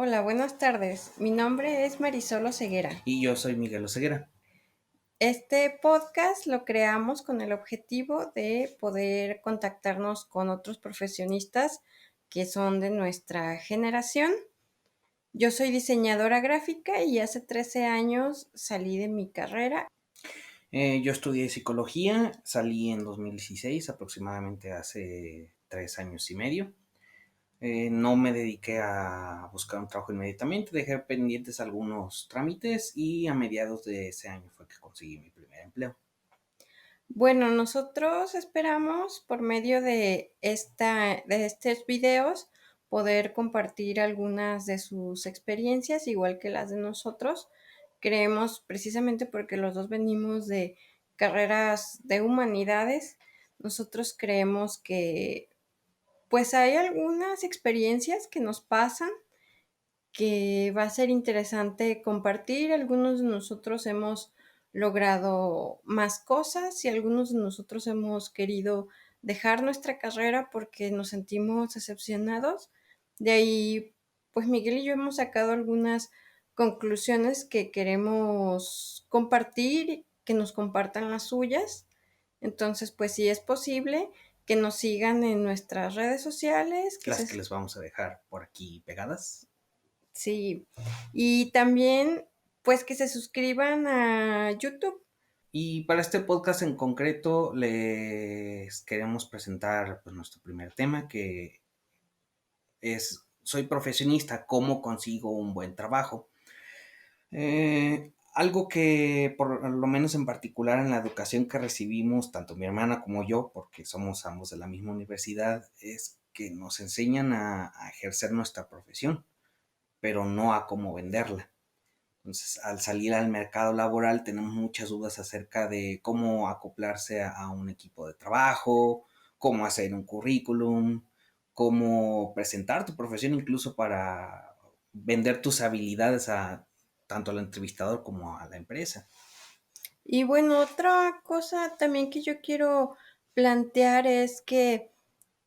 Hola, buenas tardes. Mi nombre es Marisol Oseguera. Y yo soy Miguel Oseguera. Este podcast lo creamos con el objetivo de poder contactarnos con otros profesionistas que son de nuestra generación. Yo soy diseñadora gráfica y hace 13 años salí de mi carrera. Yo estudié psicología, salí en 2016, aproximadamente hace 3 años y medio. No me dediqué a buscar un trabajo inmediatamente, dejé pendientes algunos trámites y a mediados de ese año fue que conseguí mi primer empleo. Bueno, nosotros esperamos por medio de estos videos poder compartir algunas de sus experiencias, igual que las de nosotros. Creemos precisamente porque los dos venimos de carreras de humanidades, nosotros creemos que pues hay algunas experiencias que nos pasan que va a ser interesante compartir. Algunos de nosotros hemos logrado más cosas y algunos de nosotros hemos querido dejar nuestra carrera porque nos sentimos decepcionados. De ahí, pues Miguel y yo hemos sacado algunas conclusiones que queremos compartir, que nos compartan las suyas. Entonces, pues si es posible, que nos sigan en nuestras redes sociales, Las que les vamos a dejar por aquí pegadas. sí, y también, pues, que se suscriban a YouTube. Y para este podcast en concreto les queremos presentar pues, nuestro primer tema, que es soy profesionista, ¿cómo consigo un buen trabajo? Algo que por lo menos en particular en la educación que recibimos, tanto mi hermana como yo, porque somos ambos de la misma universidad, es que nos enseñan a ejercer nuestra profesión, pero no a cómo venderla. Entonces, al salir al mercado laboral tenemos muchas dudas acerca de cómo acoplarse a un equipo de trabajo, cómo hacer un currículum, cómo presentar tu profesión incluso para vender tus habilidades a tanto al entrevistador como a la empresa. Y bueno, otra cosa también que yo quiero plantear es que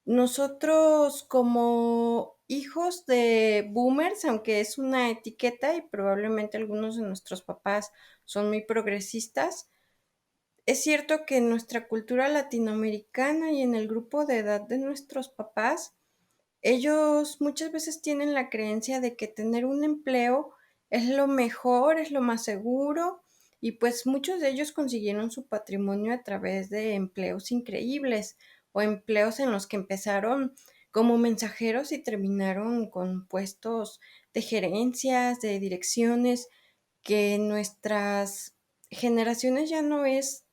nosotros como hijos de boomers, aunque es una etiqueta y probablemente algunos de nuestros papás son muy progresistas, es cierto que en nuestra cultura latinoamericana y en el grupo de edad de nuestros papás, ellos muchas veces tienen la creencia de que tener un empleo es lo mejor, es lo más seguro, y pues muchos de ellos consiguieron su patrimonio a través de empleos increíbles o empleos en los que empezaron como mensajeros y terminaron con puestos de gerencias, de direcciones, que en nuestras generaciones ya no es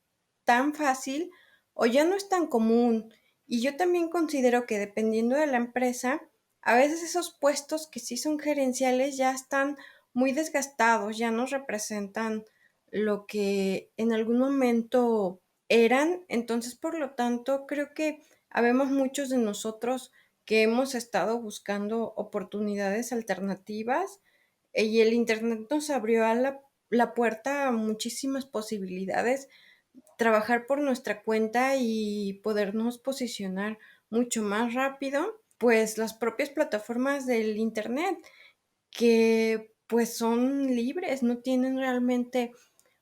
tan fácil o ya no es tan común. Y yo también considero que dependiendo de la empresa, a veces esos puestos que sí son gerenciales ya están muy desgastados, ya no representan lo que en algún momento eran. Entonces, por lo tanto, creo que habemos muchos de nosotros que hemos estado buscando oportunidades alternativas y el Internet nos abrió a la puerta a muchísimas posibilidades, trabajar por nuestra cuenta y podernos posicionar mucho más rápido, pues las propias plataformas del Internet que pues son libres, no tienen realmente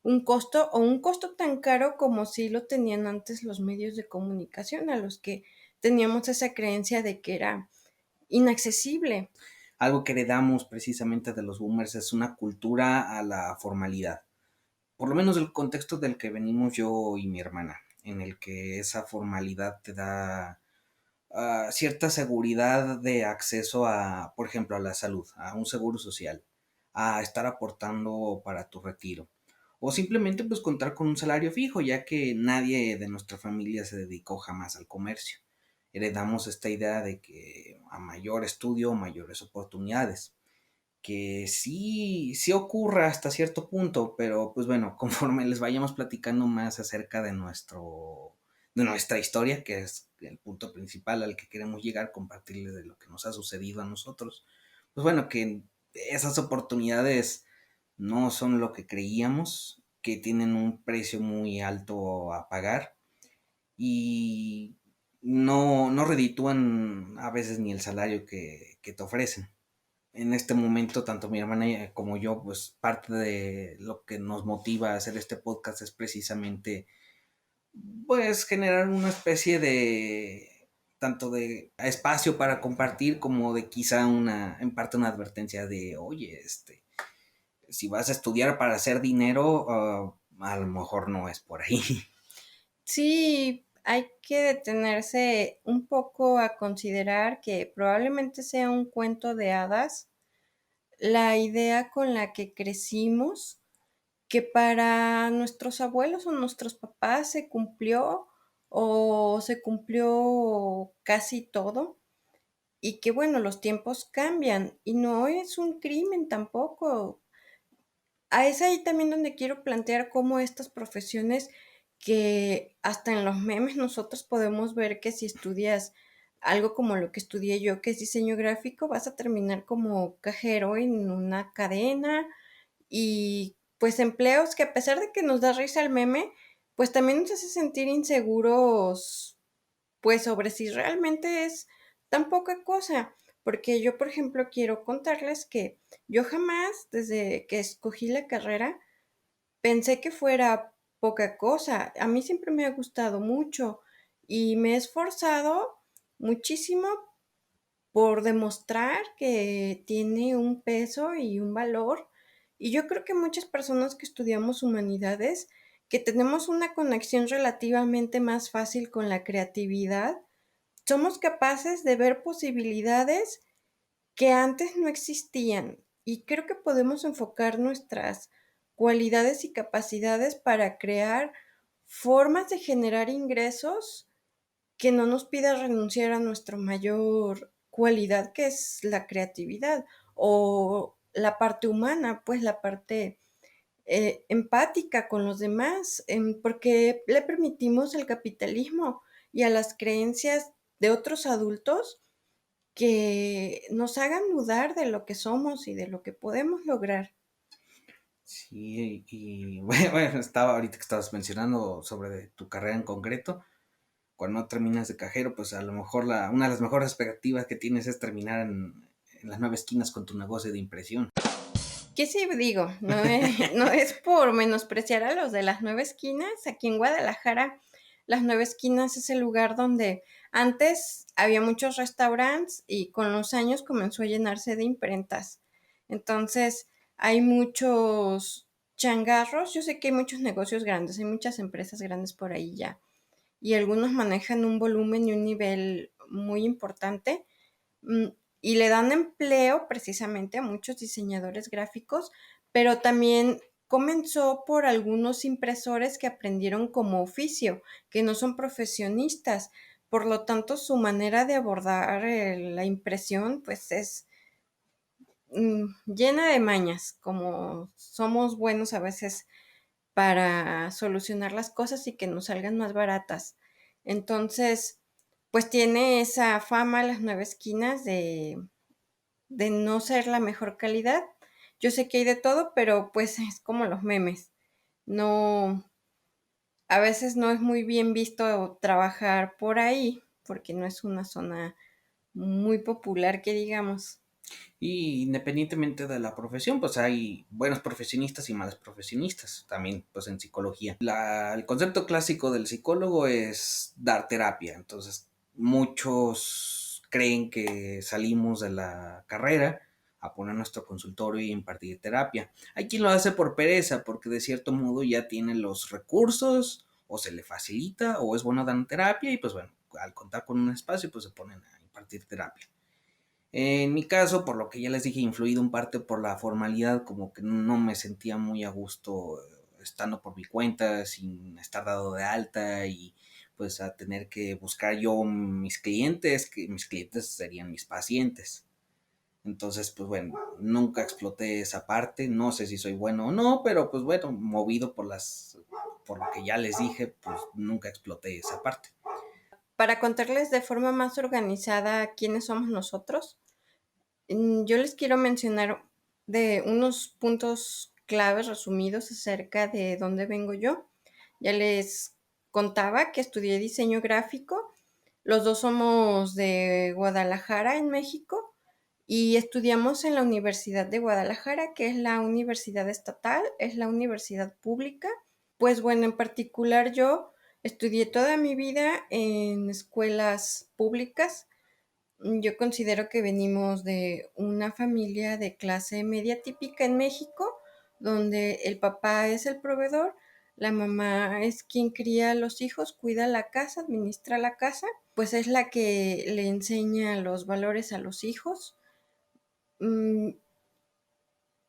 un costo o un costo tan caro como si lo tenían antes los medios de comunicación a los que teníamos esa creencia de que era inaccesible. Algo que heredamos precisamente de los boomers es una cultura a la formalidad. Por lo menos el contexto del que venimos yo y mi hermana, en el que esa formalidad te da cierta seguridad de acceso a, por ejemplo, a la salud, a un seguro social, a estar aportando para tu retiro. O simplemente pues contar con un salario fijo, ya que nadie de nuestra familia se dedicó jamás al comercio. Heredamos esta idea de que a mayor estudio, mayores oportunidades. Que sí ocurre hasta cierto punto, pero pues bueno, conforme les vayamos platicando más acerca de nuestra historia, que es el punto principal al que queremos llegar, compartirles de lo que nos ha sucedido a nosotros. Pues bueno, que esas oportunidades no son lo que creíamos, que tienen un precio muy alto a pagar y no reditúan a veces ni el salario que te ofrecen. En este momento, tanto mi hermana como yo, pues parte de lo que nos motiva a hacer este podcast es precisamente, pues, generar una especie de, tanto de espacio para compartir como de quizá en parte una advertencia de, oye, si vas a estudiar para hacer dinero, a lo mejor no es por ahí. Sí, hay que detenerse un poco a considerar que probablemente sea un cuento de hadas la idea con la que crecimos, que para nuestros abuelos o nuestros papás se cumplió o se cumplió casi todo y que bueno, los tiempos cambian y no es un crimen tampoco. Es ahí también donde quiero plantear cómo estas profesiones que hasta en los memes nosotros podemos ver que si estudias algo como lo que estudié yo, que es diseño gráfico, vas a terminar como cajero en una cadena y pues empleos que a pesar de que nos da risa el meme, pues también nos hace sentir inseguros pues sobre si realmente es tan poca cosa. Porque yo, por ejemplo, quiero contarles que yo jamás, desde que escogí la carrera, pensé que fuera poca cosa. A mí siempre me ha gustado mucho y me he esforzado muchísimo por demostrar que tiene un peso y un valor. Y yo creo que muchas personas que estudiamos humanidades, que tenemos una conexión relativamente más fácil con la creatividad, somos capaces de ver posibilidades que antes no existían y creo que podemos enfocar nuestras cualidades y capacidades para crear formas de generar ingresos que no nos pida renunciar a nuestra mayor cualidad que es la creatividad o la parte humana, pues la parte empática con los demás, porque le permitimos al capitalismo y a las creencias de otros adultos que nos hagan dudar de lo que somos y de lo que podemos lograr. Sí, y bueno, estaba ahorita que estabas mencionando sobre tu carrera en concreto, cuando no terminas de cajero, pues a lo mejor una de las mejores expectativas que tienes es terminar en las nueve esquinas con tu negocio de impresión. ¿Qué sí digo? No es, no es por menospreciar a los de las nueve esquinas. Aquí en Guadalajara, las nueve esquinas es el lugar donde antes había muchos restaurantes y con los años comenzó a llenarse de imprentas. Entonces, hay muchos changarros. Yo sé que hay muchos negocios grandes, hay muchas empresas grandes por ahí ya. Y algunos manejan un volumen y un nivel muy importante mm, y le dan empleo precisamente a muchos diseñadores gráficos, pero también comenzó por algunos impresores que aprendieron como oficio, que no son profesionistas. Por lo tanto, su manera de abordar la impresión, pues es llena de mañas, como somos buenos a veces para solucionar las cosas y que nos salgan más baratas. Entonces, pues tiene esa fama las nueve esquinas de no ser la mejor calidad. Yo sé que hay de todo, pero pues es como los memes. No, a veces no es muy bien visto trabajar por ahí, porque no es una zona muy popular que digamos. Y independientemente de la profesión, pues hay buenos profesionistas y malos profesionistas, también pues en psicología. El concepto clásico del psicólogo es dar terapia, entonces muchos creen que salimos de la carrera a poner nuestro consultorio y impartir terapia. Hay quien lo hace por pereza, porque de cierto modo ya tiene los recursos, o se le facilita, o es bueno dar terapia, y pues bueno, al contar con un espacio, pues se ponen a impartir terapia. En mi caso, por lo que ya les dije, influido en parte por la formalidad, como que no me sentía muy a gusto estando por mi cuenta, sin estar dado de alta y pues a tener que buscar yo mis clientes, que mis clientes serían mis pacientes. Entonces, pues bueno, nunca exploté esa parte, no sé si soy bueno o no, pero pues bueno, movido por lo que ya les dije, pues nunca exploté esa parte. Para contarles de forma más organizada quiénes somos nosotros, yo les quiero mencionar de unos puntos claves resumidos acerca de dónde vengo yo. Ya les contaba que estudié diseño gráfico. Los dos somos de Guadalajara, en México, y estudiamos en la Universidad de Guadalajara, que es la universidad estatal, es la universidad pública. Pues bueno, en particular yo estudié toda mi vida en escuelas públicas. Yo considero que venimos de una familia de clase media típica en México, donde el papá es el proveedor, la mamá es quien cría a los hijos, cuida la casa, administra la casa, pues es la que le enseña los valores a los hijos. Mm,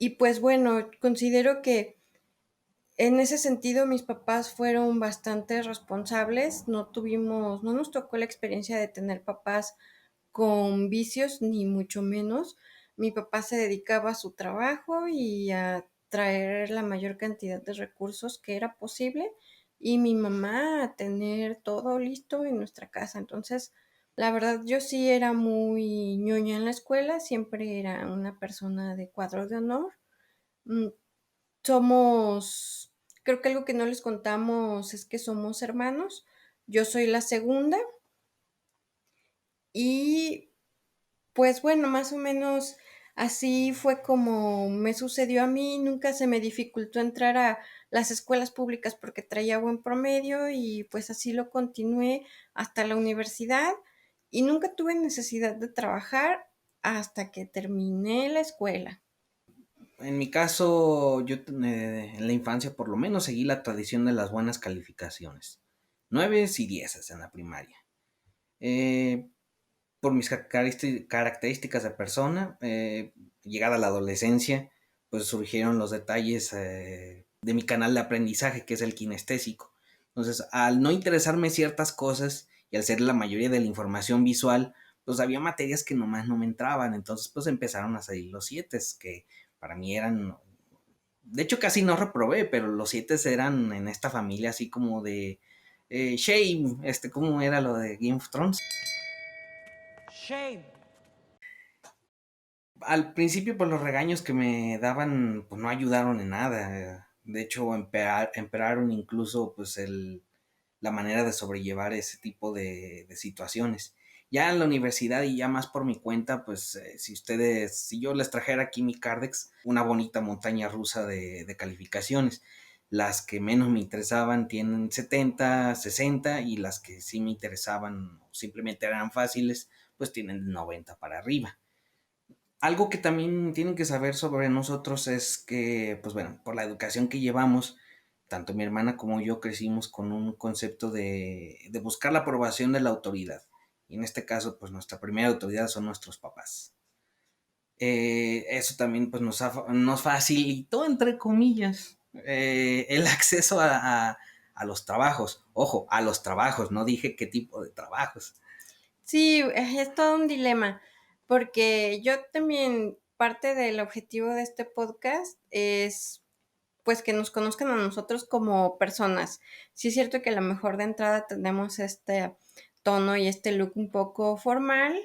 y pues bueno, considero que en ese sentido mis papás fueron bastante responsables, no nos tocó la experiencia de tener papás con vicios, ni mucho menos. Mi papá se dedicaba a su trabajo y a traer la mayor cantidad de recursos que era posible y mi mamá a tener todo listo en nuestra casa. Entonces, la verdad, yo sí era muy ñoña en la escuela, siempre era una persona de cuadro de honor. Mm, Somos, creo que algo que no les contamos es que somos hermanos. Yo soy la segunda y pues bueno, más o menos así fue como me sucedió a mí. Nunca se me dificultó entrar a las escuelas públicas porque traía buen promedio y pues así lo continué hasta la universidad y nunca tuve necesidad de trabajar hasta que terminé la escuela. En mi caso, yo en la infancia por lo menos seguí la tradición de las buenas calificaciones. 9 y 10 en la primaria. Eh, por mis características de persona, llegada a la adolescencia, pues surgieron los detalles de mi canal de aprendizaje, que es el kinestésico. Entonces, al no interesarme ciertas cosas y al ser la mayoría de la información visual, pues había materias que nomás no me entraban. Entonces, pues empezaron a salir los 7, que para mí eran, de hecho casi no reprobé, pero los 7 eran en esta familia así como de Shame, ¿cómo era lo de Game of Thrones? Shame. Al principio, pues los regaños que me daban, pues no ayudaron en nada. De hecho, empeoraron incluso, pues, la manera de sobrellevar ese tipo de situaciones. Ya en la universidad y ya más por mi cuenta, pues, si yo les trajera aquí mi Cardex, una bonita montaña rusa de calificaciones. Las que menos me interesaban tienen 70, 60 y las que sí me interesaban o simplemente eran fáciles, pues tienen 90 para arriba. Algo que también tienen que saber sobre nosotros es que, pues bueno, por la educación que llevamos, tanto mi hermana como yo crecimos con un concepto de buscar la aprobación de la autoridad. Y en este caso, pues nuestra primera autoridad son nuestros papás. Eso también pues nos facilitó, entre comillas, el acceso a los trabajos. Ojo, a los trabajos, no dije qué tipo de trabajos. Sí, es todo un dilema, porque yo también, parte del objetivo de este podcast es pues que nos conozcan a nosotros como personas. Sí es cierto que a lo mejor de entrada tenemos este tono y este look un poco formal.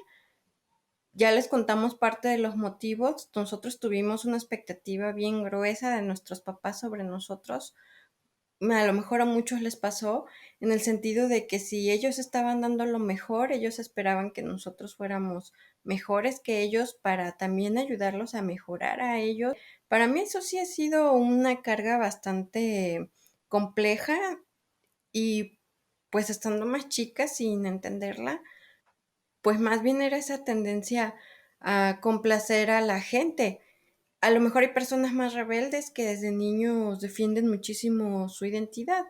Ya les contamos parte de los motivos. Nosotros tuvimos una expectativa bien gruesa de nuestros papás sobre nosotros. A lo mejor a muchos les pasó en el sentido de que si ellos estaban dando lo mejor, ellos esperaban que nosotros fuéramos mejores que ellos para también ayudarlos a mejorar a ellos. Para mí eso sí ha sido una carga bastante compleja y pues estando más chica sin entenderla, pues más bien era esa tendencia a complacer a la gente. A lo mejor hay personas más rebeldes que desde niños defienden muchísimo su identidad.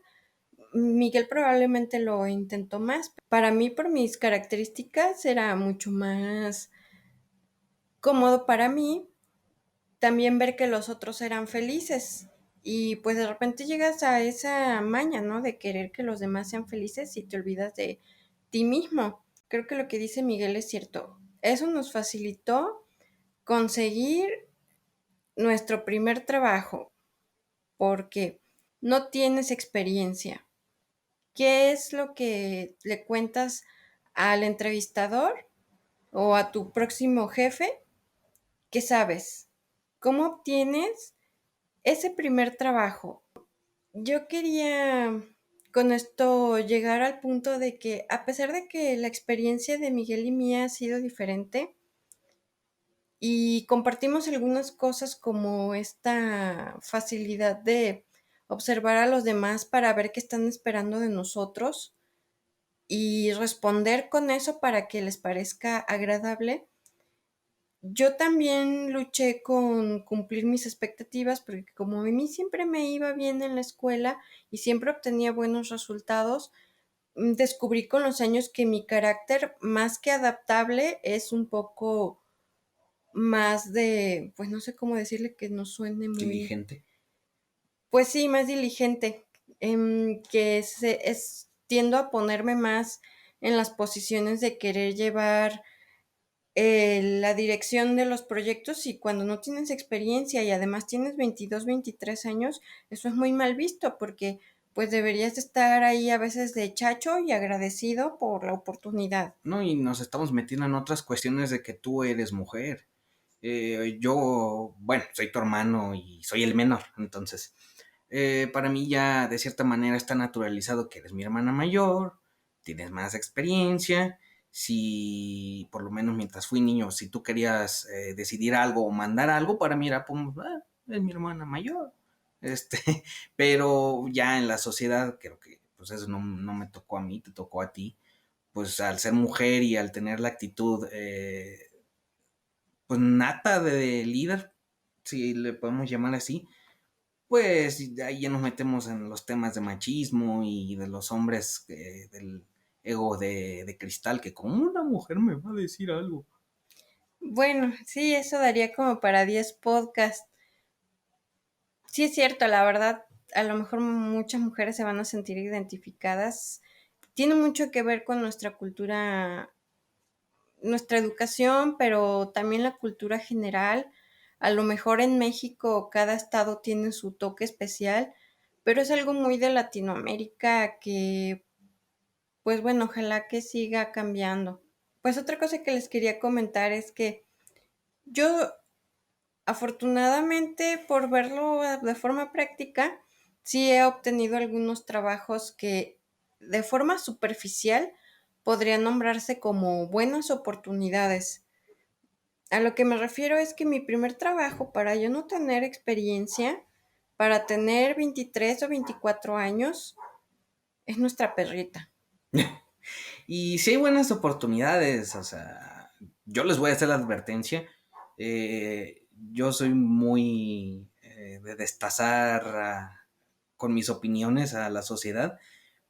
Miguel probablemente lo intentó más. Para mí, por mis características, era mucho más cómodo para mí también ver que los otros eran felices. Y pues de repente llegas a esa maña, ¿no? De querer que los demás sean felices y te olvidas de ti mismo. Creo que lo que dice Miguel es cierto. Eso nos facilitó conseguir nuestro primer trabajo porque no tienes experiencia. ¿Qué es lo que le cuentas al entrevistador o a tu próximo jefe? ¿Qué sabes? ¿Cómo obtienes ese primer trabajo? Yo quería con esto llegar al punto de que a pesar de que la experiencia de Miguel y mía ha sido diferente, y compartimos algunas cosas como esta facilidad de observar a los demás para ver qué están esperando de nosotros y responder con eso para que les parezca agradable. Yo también luché con cumplir mis expectativas porque como a mí siempre me iba bien en la escuela y siempre obtenía buenos resultados, descubrí con los años que mi carácter, más que adaptable, es un poco más de, pues no sé cómo decirle que no suene muy, Diligente. pues sí, más diligente, tiendo a ponerme más en las posiciones de querer llevar la dirección de los proyectos y cuando no tienes experiencia y además tienes 22, 23 años, eso es muy mal visto porque pues deberías estar ahí a veces de chacho y agradecido por la oportunidad. No, y nos estamos metiendo en otras cuestiones de que tú eres mujer. Yo, bueno, soy tu hermano y soy el menor, entonces, para mí ya de cierta manera está naturalizado que eres mi hermana mayor, tienes más experiencia. Si, por lo menos mientras fui niño, si tú querías decidir algo o mandar algo, para mí era, pues, es mi hermana mayor. Este, pero ya en la sociedad, creo que, pues eso no me tocó a mí, te tocó a ti. Pues al ser mujer y al tener la actitud, pues nata de líder, si le podemos llamar así, pues ahí ya nos metemos en los temas de machismo y de los hombres, del ego de cristal, que como una mujer me va a decir algo. Bueno, sí, eso daría como para 10 podcasts. Sí es cierto, la verdad, a lo mejor muchas mujeres se van a sentir identificadas. Tiene mucho que ver con nuestra cultura, nuestra educación, pero también la cultura general. A lo mejor en México cada estado tiene su toque especial, pero es algo muy de Latinoamérica que, pues bueno, ojalá que siga cambiando. Pues otra cosa que les quería comentar es que yo, afortunadamente, por verlo de forma práctica, sí he obtenido algunos trabajos que de forma superficial podrían nombrarse como buenas oportunidades. A lo que me refiero es que mi primer trabajo, para yo no tener experiencia, para tener 23 o 24 años, es nuestra perrita. Y si hay buenas oportunidades, o sea, yo les voy a hacer la advertencia. Yo soy muy de destazar con mis opiniones a la sociedad,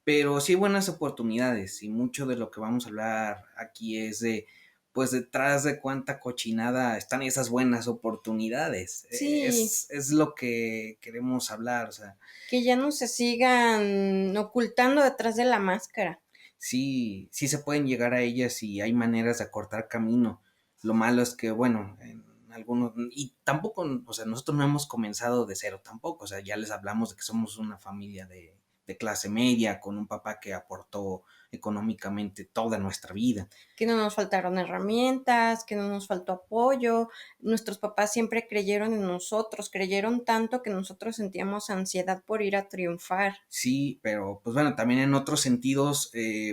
pero sí hay buenas oportunidades y mucho de lo que vamos a hablar aquí es de, pues detrás de cuánta cochinada están esas buenas oportunidades. Sí, Es lo que queremos hablar, o sea, que ya no se sigan ocultando detrás de la máscara. sí se pueden llegar a ellas y hay maneras de acortar camino. Lo malo es que, bueno, en algunos, y tampoco, o sea, nosotros no hemos comenzado de cero tampoco, o sea, ya les hablamos de que somos una familia de clase media, con un papá que aportó económicamente toda nuestra vida. Que no nos faltaron herramientas, que no nos faltó apoyo. Nuestros papás siempre creyeron en nosotros, creyeron tanto que nosotros sentíamos ansiedad por ir a triunfar. Sí, pero pues bueno, también en otros sentidos,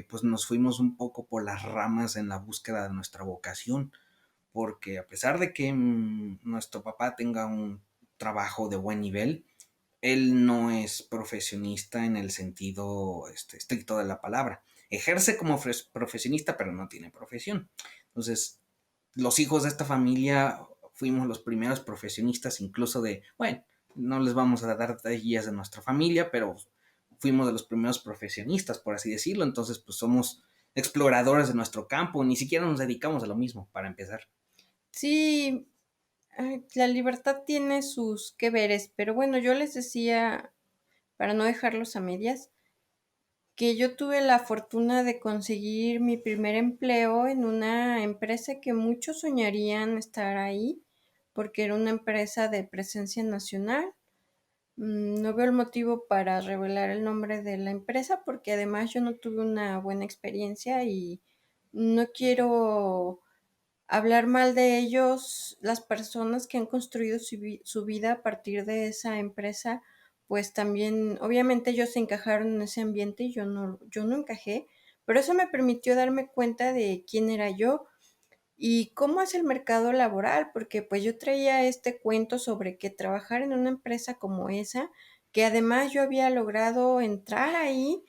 pues nos fuimos un poco por las ramas en la búsqueda de nuestra vocación, porque a pesar de que nuestro papá tenga un trabajo de buen nivel, él no es profesionista en el sentido estricto de la palabra. Ejerce como profesionista, pero no tiene profesión. Entonces, los hijos de esta familia fuimos los primeros profesionistas, incluso de, bueno, no les vamos a dar detalles de nuestra familia, pero fuimos de los primeros profesionistas, por así decirlo. Entonces, pues somos exploradores de nuestro campo, ni siquiera nos dedicamos a lo mismo, para empezar. Sí, la libertad tiene sus que veres, pero bueno, yo les decía, para no dejarlos a medias, que yo tuve la fortuna de conseguir mi primer empleo en una empresa que muchos soñarían estar ahí, porque era una empresa de presencia nacional. No veo el motivo para revelar el nombre de la empresa porque además yo no tuve una buena experiencia y no quiero hablar mal de ellos. Las personas que han construido su vida a partir de esa empresa, pues también, obviamente ellos se encajaron en ese ambiente y yo no encajé, pero eso me permitió darme cuenta de quién era yo ¿y cómo es el mercado laboral? Porque pues yo traía este cuento sobre que trabajar en una empresa como esa, que además yo había logrado entrar ahí,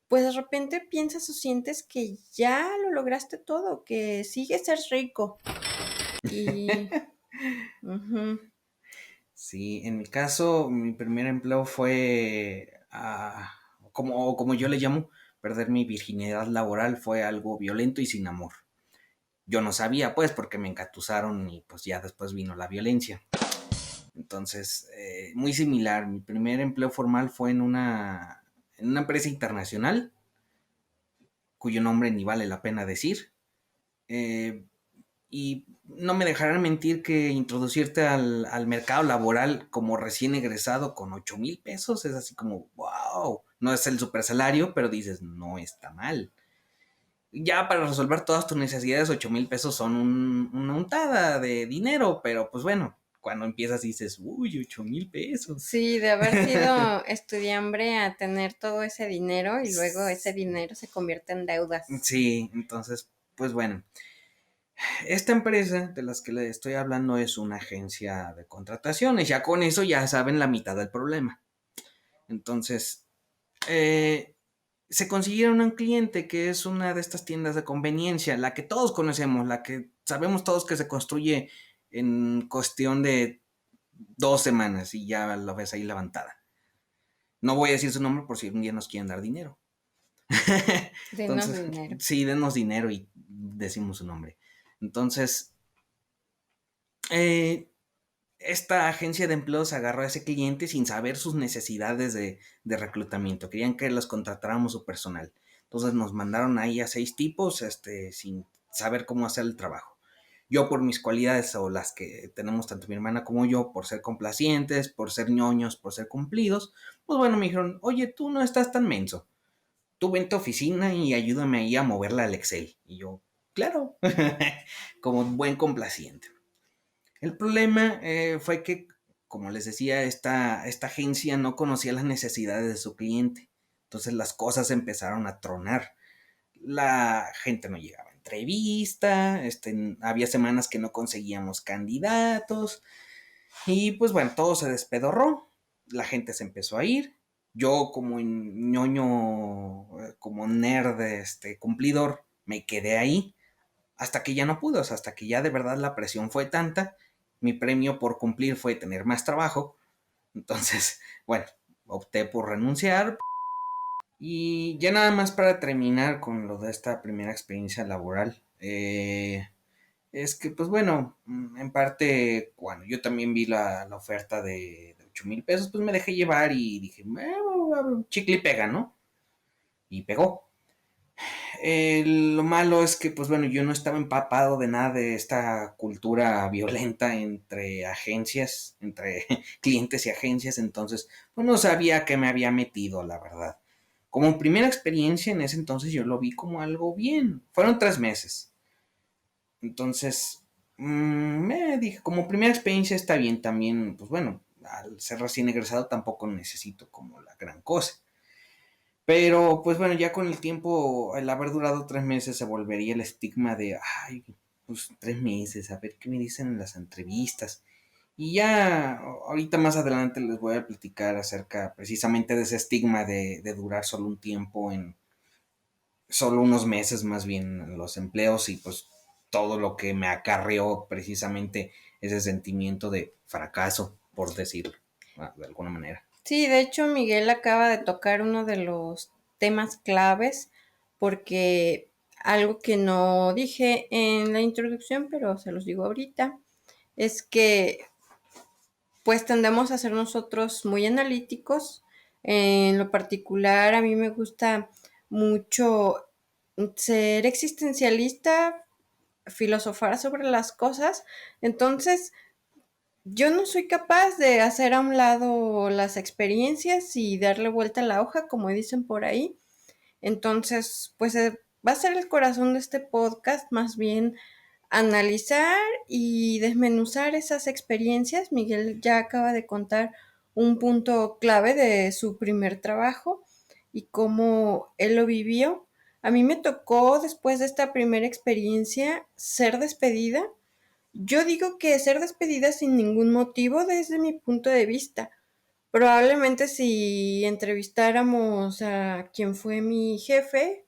pues de repente piensas o sientes que ya lo lograste todo, que sigues ser rico. Y ujú, Sí, en mi caso, mi primer empleo fue, como yo le llamo, perder mi virginidad laboral. Fue algo violento y sin amor. Yo no sabía, pues, porque me engatusaron y pues ya después vino la violencia. Entonces, muy similar. Mi primer empleo formal fue en una empresa internacional, cuyo nombre ni vale la pena decir. Eh, y no me dejarán mentir que introducirte al mercado laboral como recién egresado con 8,000 pesos es así como, wow, no es el super salario, pero dices, no está mal. Ya para resolver todas tus necesidades, 8,000 pesos son una untada de dinero, pero pues bueno, cuando empiezas dices, uy, 8,000 pesos. sí, de haber sido estudiambre a tener todo ese dinero y luego ese dinero se convierte en deudas. Sí, entonces, pues bueno, esta empresa de las que le estoy hablando es una agencia de contrataciones. Ya con eso ya saben la mitad del problema. Entonces, eh, se consiguieron un cliente que es una de estas tiendas de conveniencia, la que todos conocemos, la que sabemos todos que se construye en cuestión de 2 semanas y ya lo ves ahí levantada. No voy a decir su nombre por si un día nos quieren dar dinero. Denos Entonces, dinero. sí, denos dinero y decimos su nombre. Entonces, eh, esta agencia de empleos agarró a ese cliente sin saber sus necesidades de reclutamiento. Querían que los contratáramos su personal. Entonces nos mandaron ahí a 6 tipos, sin saber cómo hacer el trabajo. Yo por mis cualidades, o las que tenemos tanto mi hermana como yo, por ser complacientes, por ser ñoños, por ser cumplidos, pues bueno, me dijeron, oye, tú no estás tan menso. Tú vente a oficina y ayúdame ahí a moverla al Excel. Y yo, claro, como buen complaciente. El problema fue que, como les decía, esta agencia no conocía las necesidades de su cliente. Entonces las cosas empezaron a tronar. La gente no llegaba a entrevista, había semanas que no conseguíamos candidatos y pues bueno, todo se despedorró, la gente se empezó a ir. Yo como ñoño, como nerd, cumplidor, me quedé ahí hasta que ya no pude, o sea, hasta que ya de verdad la presión fue tanta, mi premio por cumplir fue tener más trabajo, entonces, bueno, opté por renunciar. Y ya nada más para terminar con lo de esta primera experiencia laboral, es que pues bueno, en parte cuando yo también vi la oferta de 8,000 pesos, pues me dejé llevar y dije, chicle y pega, ¿no? Y pegó. Lo malo es que, pues bueno, yo no estaba empapado de nada de esta cultura violenta entre agencias, entre clientes y agencias, entonces, pues no sabía qué me había metido, la verdad. Como primera experiencia en ese entonces yo lo vi como algo bien. Fueron 3 meses. Entonces, me dije, como primera experiencia está bien también, pues bueno, al ser recién egresado tampoco necesito como la gran cosa. Pero, pues bueno, ya con el tiempo, el haber durado 3 meses, se volvería el estigma de, ay, pues 3 meses, a ver qué me dicen en las entrevistas. Y ya, ahorita más adelante les voy a platicar acerca precisamente de ese estigma de durar solo un tiempo, en solo unos meses más bien en los empleos, y pues todo lo que me acarreó precisamente ese sentimiento de fracaso, por decirlo, de alguna manera. Sí, de hecho Miguel acaba de tocar uno de los temas claves porque algo que no dije en la introducción, pero se los digo ahorita, es que pues tendemos a ser nosotros muy analíticos. En lo particular, a mí me gusta mucho ser existencialista, filosofar sobre las cosas. Entonces, yo no soy capaz de hacer a un lado las experiencias y darle vuelta a la hoja, como dicen por ahí. Entonces, pues va a ser el corazón de este podcast, más bien analizar y desmenuzar esas experiencias. Miguel ya acaba de contar un punto clave de su primer trabajo y cómo él lo vivió. A mí me tocó, después de esta primera experiencia, ser despedida. Yo digo que ser despedida sin ningún motivo desde mi punto de vista. Probablemente si entrevistáramos a quien fue mi jefe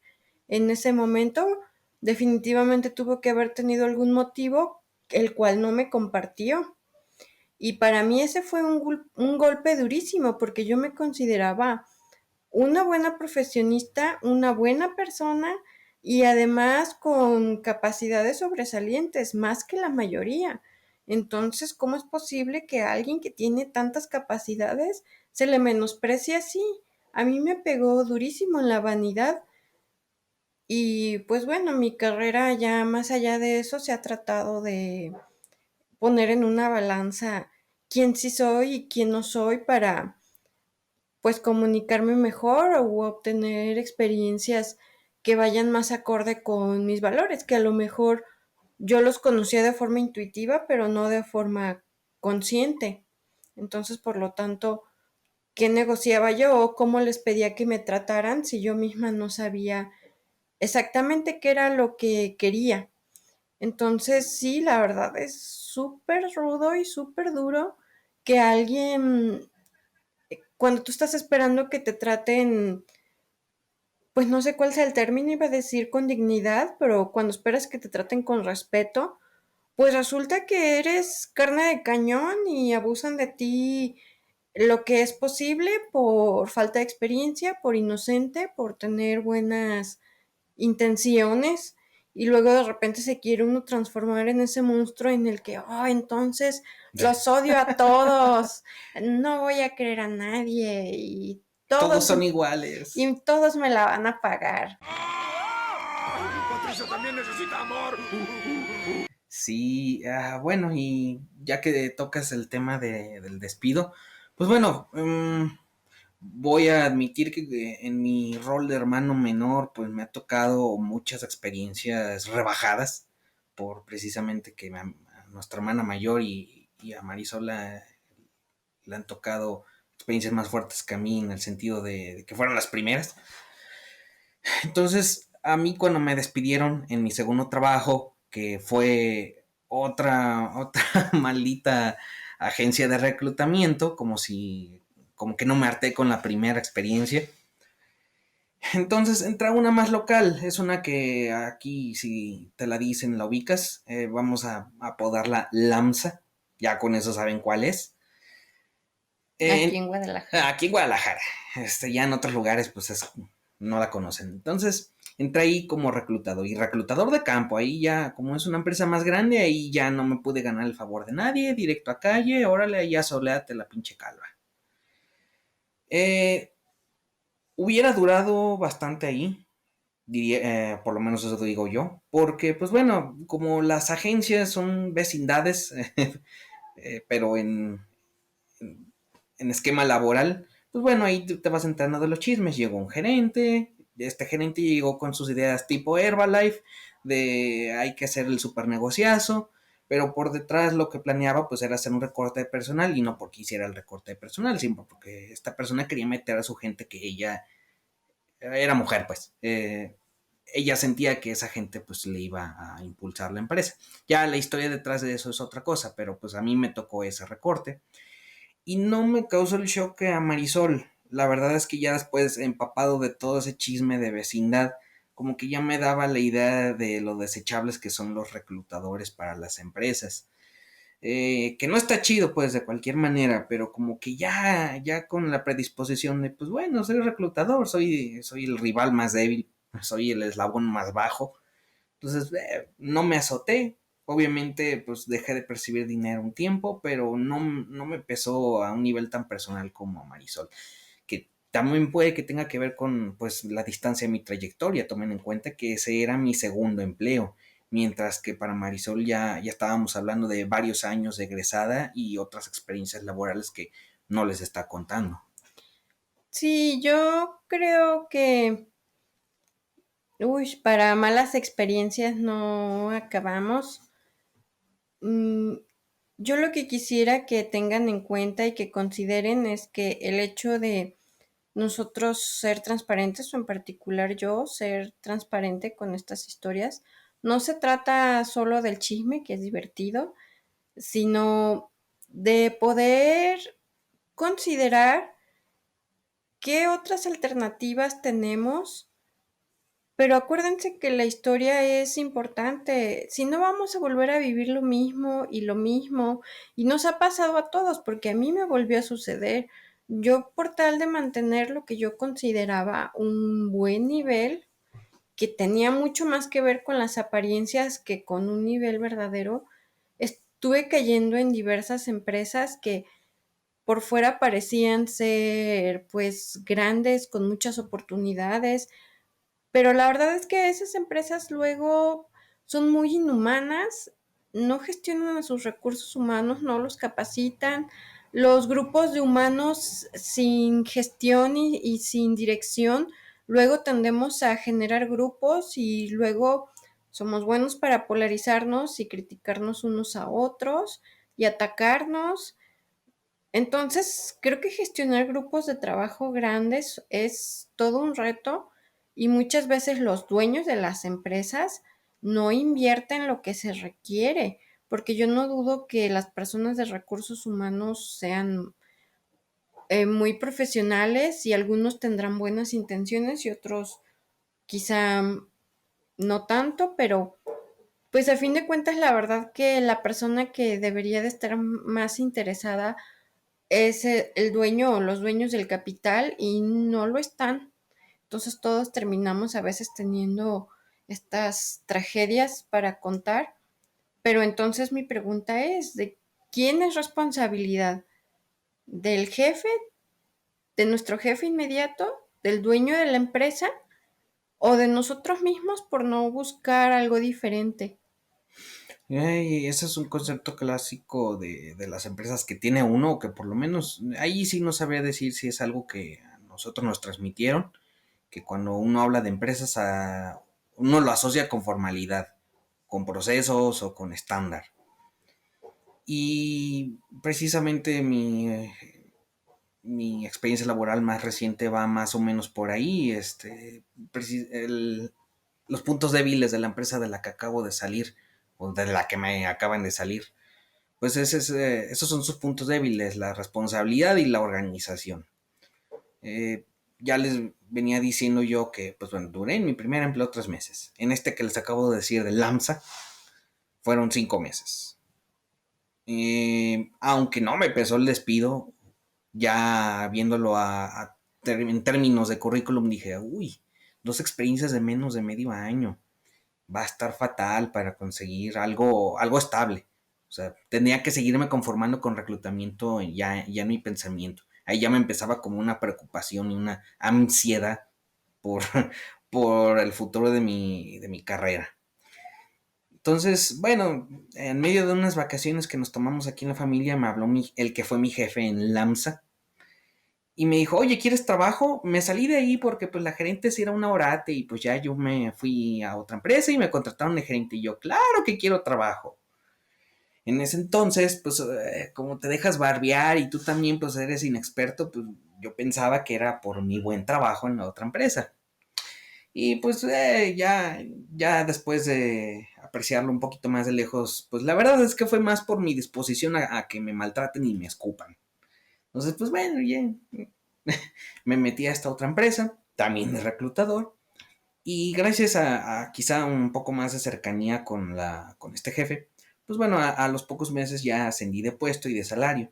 en ese momento, definitivamente tuvo que haber tenido algún motivo el cual no me compartió. Y para mí ese fue un golpe durísimo porque yo me consideraba una buena profesionista, una buena persona y además con capacidades sobresalientes, más que la mayoría. Entonces, ¿cómo es posible que a alguien que tiene tantas capacidades se le menosprecie así? A mí me pegó durísimo en la vanidad y pues bueno, mi carrera ya más allá de eso se ha tratado de poner en una balanza quién sí soy y quién no soy para pues comunicarme mejor o obtener experiencias que vayan más acorde con mis valores, que a lo mejor yo los conocía de forma intuitiva, pero no de forma consciente. Entonces, por lo tanto, ¿qué negociaba yo o cómo les pedía que me trataran si yo misma no sabía exactamente qué era lo que quería? Entonces, sí, la verdad es súper rudo y súper duro que alguien, cuando tú estás esperando que te traten, pues no sé cuál sea el término, iba a decir con dignidad, pero cuando esperas que te traten con respeto, pues resulta que eres carne de cañón y abusan de ti lo que es posible por falta de experiencia, por inocente, por tener buenas intenciones y luego de repente se quiere uno transformar en ese monstruo en el que, oh, entonces los odio a todos, no voy a creer a nadie Todos son iguales. y todos me la van a pagar. Patricia también necesita amor. Sí, bueno, y ya que tocas el tema del despido, pues bueno, voy a admitir que en mi rol de hermano menor, pues me ha tocado muchas experiencias rebajadas por precisamente que a nuestra hermana mayor y a Marisol le han tocado experiencias más fuertes que a mí en el sentido de que fueron las primeras. Entonces, a mí cuando me despidieron en mi segundo trabajo, que fue otra maldita agencia de reclutamiento, como que no me harté con la primera experiencia. Entonces entra una más local, es una que aquí si te la dicen la ubicas, vamos a apodarla Lamsa, ya con eso saben cuál es. Aquí en Guadalajara. Aquí en Guadalajara, ya en otros lugares pues no la conocen. Entonces entré ahí como reclutador y reclutador de campo, ahí ya como es una empresa más grande, ahí ya no me pude ganar el favor de nadie, directo a calle, órale, ya soleate la pinche calva. Hubiera durado bastante ahí, diría, por lo menos eso digo yo, porque pues bueno, como las agencias son vecindades, pero en esquema laboral, pues bueno, ahí te vas enterando de los chismes. Llegó un gerente, este gerente llegó con sus ideas tipo Herbalife, de hay que hacer el super negociazo, pero por detrás lo que planeaba pues era hacer un recorte de personal y no porque hiciera el recorte de personal, sino porque esta persona quería meter a su gente que ella era mujer, pues. Ella sentía que esa gente pues le iba a impulsar la empresa. Ya la historia detrás de eso es otra cosa, pero pues a mí me tocó ese recorte y no me causó el shock a Marisol. La verdad es que ya después, empapado de todo ese chisme de vecindad, como que ya me daba la idea de lo desechables que son los reclutadores para las empresas. Que no está chido, pues, de cualquier manera, pero como que ya con la predisposición de, pues bueno, soy reclutador, soy el rival más débil, soy el eslabón más bajo. Entonces, no me azoté. Obviamente, pues dejé de percibir dinero un tiempo, pero no me pesó a un nivel tan personal como Marisol. Que también puede que tenga que ver con pues la distancia de mi trayectoria. Tomen en cuenta que ese era mi segundo empleo. Mientras que para Marisol ya estábamos hablando de varios años de egresada y otras experiencias laborales que no les está contando. Sí, yo creo que, uy, para malas experiencias no acabamos. Mm, yo lo que quisiera que tengan en cuenta y que consideren es que el hecho de nosotros ser transparentes, o en particular yo ser transparente con estas historias. No se trata solo del chisme, que es divertido, sino de poder considerar qué otras alternativas tenemos. Pero acuérdense que la historia es importante, si no vamos a volver a vivir lo mismo, y nos ha pasado a todos, porque a mí me volvió a suceder. Yo, por tal de mantener lo que yo consideraba un buen nivel, que tenía mucho más que ver con las apariencias que con un nivel verdadero, estuve cayendo en diversas empresas que por fuera parecían ser pues grandes, con muchas oportunidades, pero la verdad es que esas empresas luego son muy inhumanas, no gestionan a sus recursos humanos, no los capacitan. Los grupos de humanos sin gestión y sin dirección, luego tendemos a generar grupos y luego somos buenos para polarizarnos y criticarnos unos a otros y atacarnos. Entonces, creo que gestionar grupos de trabajo grandes es todo un reto y muchas veces los dueños de las empresas no invierten lo que se requiere, porque yo no dudo que las personas de recursos humanos sean muy profesionales y algunos tendrán buenas intenciones y otros quizá no tanto, pero pues a fin de cuentas la verdad que la persona que debería de estar más interesada es el dueño o los dueños del capital y no lo están. Entonces todos terminamos a veces teniendo estas tragedias para contar, pero entonces mi pregunta es, ¿de quién es responsabilidad? ¿Del jefe, de nuestro jefe inmediato, del dueño de la empresa o de nosotros mismos por no buscar algo diferente? Y ese es un concepto clásico de las empresas que tiene uno, que por lo menos ahí sí no sabría decir si es algo que a nosotros nos transmitieron, que cuando uno habla de empresas, uno lo asocia con formalidad, con procesos o con estándar. Y precisamente mi experiencia laboral más reciente va más o menos por ahí. Los puntos débiles de la empresa de la que acabo de salir, o de la que me acaban de salir, pues esos son sus puntos débiles, la responsabilidad y la organización. Eh, ya les venía diciendo yo que, pues bueno, duré en mi primer empleo 3 meses. En este que les acabo de decir de LAMSA, fueron 5 meses. Aunque no me pesó el despido, ya viéndolo en términos de currículum, dije, uy, 2 experiencias de menos de medio año. Va a estar fatal para conseguir algo estable. O sea, tenía que seguirme conformando con reclutamiento ya en mi pensamiento. Ahí ya me empezaba como una preocupación y una ansiedad por, por el futuro de mi carrera. Entonces, bueno, en medio de unas vacaciones que nos tomamos aquí en la familia, me habló el que fue mi jefe en LAMSA y me dijo, oye, ¿quieres trabajo? Me salí de ahí porque pues la gerente sí era una orate y pues ya yo me fui a otra empresa y me contrataron de gerente y yo, claro que quiero trabajo. En ese entonces, pues como te dejas barbear y tú también pues eres inexperto, pues yo pensaba que era por mi buen trabajo en la otra empresa. Y pues ya después de apreciarlo un poquito más de lejos, pues la verdad es que fue más por mi disposición a que me maltraten y me escupan. Entonces, pues bueno, ya me metí a esta otra empresa, también de reclutador, y gracias a quizá un poco más de cercanía con este jefe, pues bueno, a los pocos meses ya ascendí de puesto y de salario.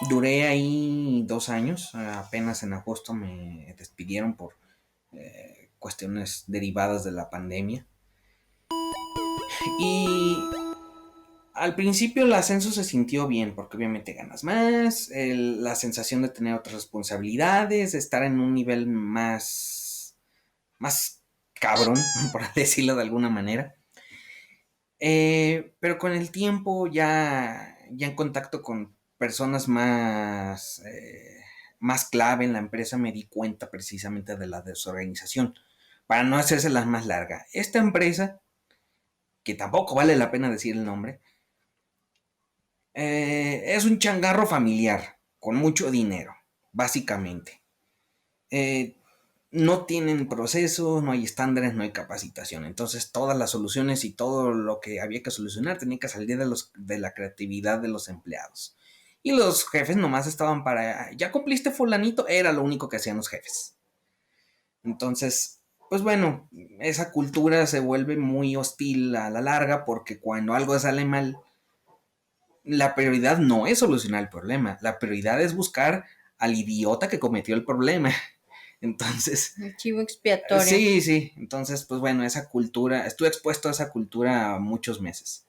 Duré ahí 2 años, apenas en agosto me despidieron por cuestiones derivadas de la pandemia. Y al principio el ascenso se sintió bien, porque obviamente ganas más, la sensación de tener otras responsabilidades, de estar en un nivel más cabrón, por decirlo de alguna manera. Pero con el tiempo, ya en contacto con personas más clave en la empresa, me di cuenta precisamente de la desorganización. Para no hacerse la más larga, esta empresa, que tampoco vale la pena decir el nombre, es un changarro familiar con mucho dinero, básicamente. eh, no tienen procesos, no hay estándares, no hay capacitación. Entonces todas las soluciones y todo lo que había que solucionar tenía que salir de la creatividad de los empleados. Y los jefes nomás estaban para, ya cumpliste fulanito, era lo único que hacían los jefes. Entonces, pues bueno, esa cultura se vuelve muy hostil a la larga porque cuando algo sale mal, la prioridad no es solucionar el problema, la prioridad es buscar al idiota que cometió el problema. Entonces, El chivo expiatorio. sí, sí. Entonces, pues bueno, esa cultura, estuve expuesto a esa cultura muchos meses.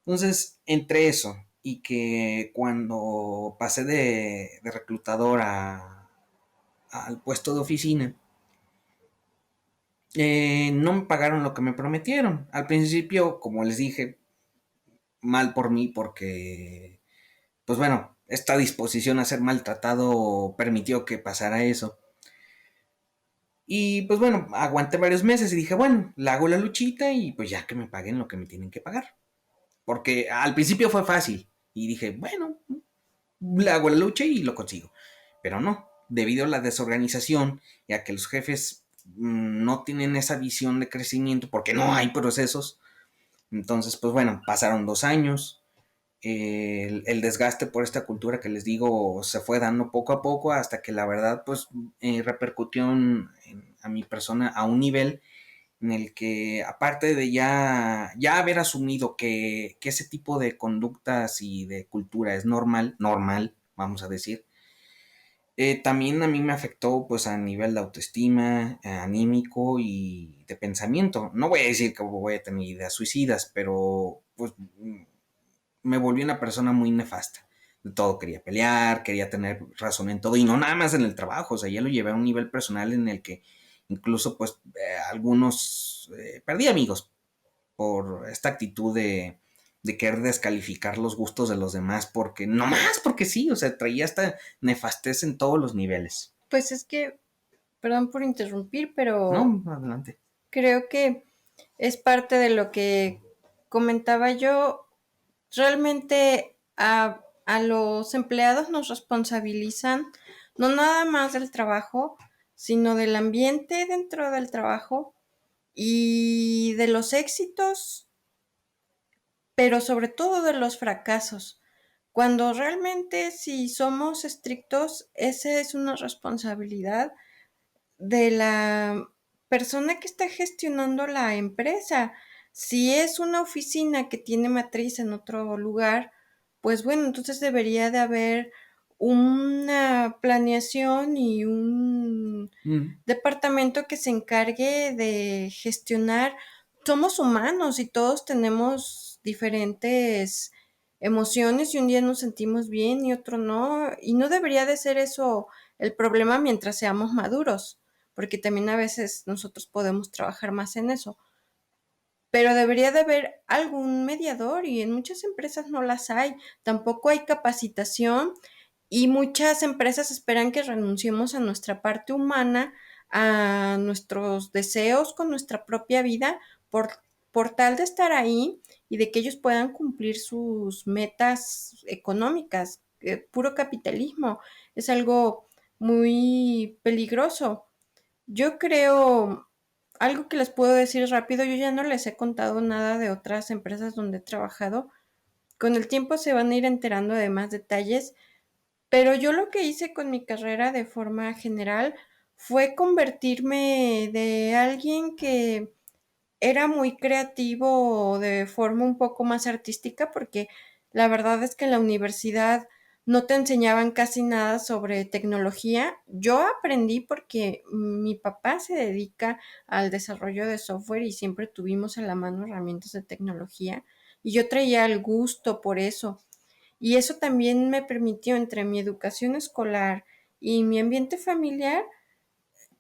Entonces, entre eso y que cuando pasé de reclutador al puesto de oficina, no me pagaron lo que me prometieron. Al principio, como les dije, mal por mí porque, pues bueno, esta disposición a ser maltratado permitió que pasara eso. Y pues bueno, aguanté varios meses y dije, bueno, le hago la luchita y pues ya que me paguen lo que me tienen que pagar. Porque al principio fue fácil y dije, bueno, le hago la lucha y lo consigo. Pero no, debido a la desorganización y a que los jefes no tienen esa visión de crecimiento porque no hay procesos. Entonces, pues bueno, pasaron 2 años. El desgaste por esta cultura que les digo se fue dando poco a poco hasta que la verdad pues repercutió a mi persona a un nivel en el que aparte de ya haber asumido que ese tipo de conductas y de cultura es normal, vamos a decir, también a mí me afectó pues a nivel de autoestima, anímico y de pensamiento. No voy a decir que voy a tener ideas suicidas, pero pues me volví una persona muy nefasta. De todo quería pelear, quería tener razón en todo y no nada más en el trabajo, o sea, ya lo llevé a un nivel personal en el que incluso pues algunos perdí amigos por esta actitud de querer descalificar los gustos de los demás porque no más porque sí, o sea, traía esta nefastez en todos los niveles. Pues es que, perdón por interrumpir, pero No, adelante. creo que es parte de lo que comentaba yo. Realmente a los empleados nos responsabilizan no nada más del trabajo, sino del ambiente dentro del trabajo y de los éxitos, pero sobre todo de los fracasos. Cuando realmente si somos estrictos, esa es una responsabilidad de la persona que está gestionando la empresa. Si es una oficina que tiene matriz en otro lugar, pues bueno, entonces debería de haber una planeación y un Mm. departamento que se encargue de gestionar. Somos humanos y todos tenemos diferentes emociones y un día nos sentimos bien y otro no, y no debería de ser eso el problema mientras seamos maduros, porque también a veces nosotros podemos trabajar más en eso. Pero debería de haber algún mediador y en muchas empresas no las hay. Tampoco hay capacitación y muchas empresas esperan que renunciemos a nuestra parte humana, a nuestros deseos con nuestra propia vida por, por tal de estar ahí y de que ellos puedan cumplir sus metas económicas. Puro capitalismo es algo muy peligroso. Yo creo, algo que les puedo decir rápido, yo ya no les he contado nada de otras empresas donde he trabajado. Con el tiempo se van a ir enterando de más detalles, pero yo lo que hice con mi carrera de forma general fue convertirme de alguien que era muy creativo de forma un poco más artística, porque la verdad es que en la universidad no te enseñaban casi nada sobre tecnología. Yo aprendí porque mi papá se dedica al desarrollo de software y siempre tuvimos a la mano herramientas de tecnología y yo traía el gusto por eso. Y eso también me permitió entre mi educación escolar y mi ambiente familiar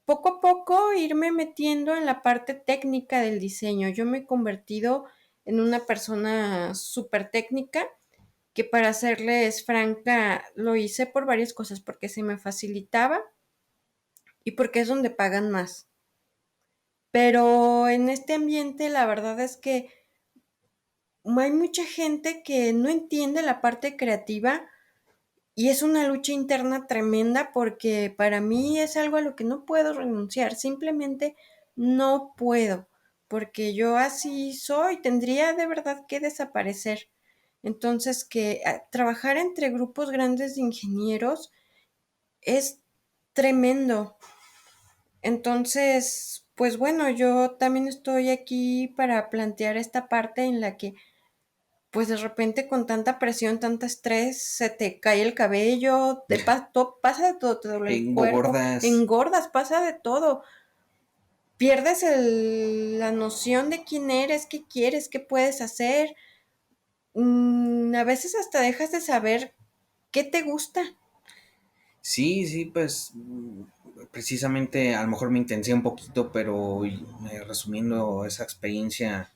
poco a poco irme metiendo en la parte técnica del diseño. Yo me he convertido en una persona súper técnica que para serles franca lo hice por varias cosas, porque se me facilitaba y porque es donde pagan más. Pero en este ambiente la verdad es que hay mucha gente que no entiende la parte creativa Y es una lucha interna tremenda porque para mí es algo a lo que no puedo renunciar, simplemente no puedo, porque yo así soy, tendría de verdad que desaparecer. Entonces, que trabajar entre grupos grandes de ingenieros es tremendo. Entonces, pues bueno, yo también estoy aquí para plantear esta parte en la que pues de repente con tanta presión, tanta estrés, se te cae el cabello, pasa de todo, te duele el cuerpo, Engordas. engordas, pasa de todo. Pierdes la noción de quién eres, qué quieres, qué puedes hacer. A veces hasta dejas de saber qué te gusta. Sí, sí, pues precisamente a lo mejor me intensé un poquito, pero resumiendo esa experiencia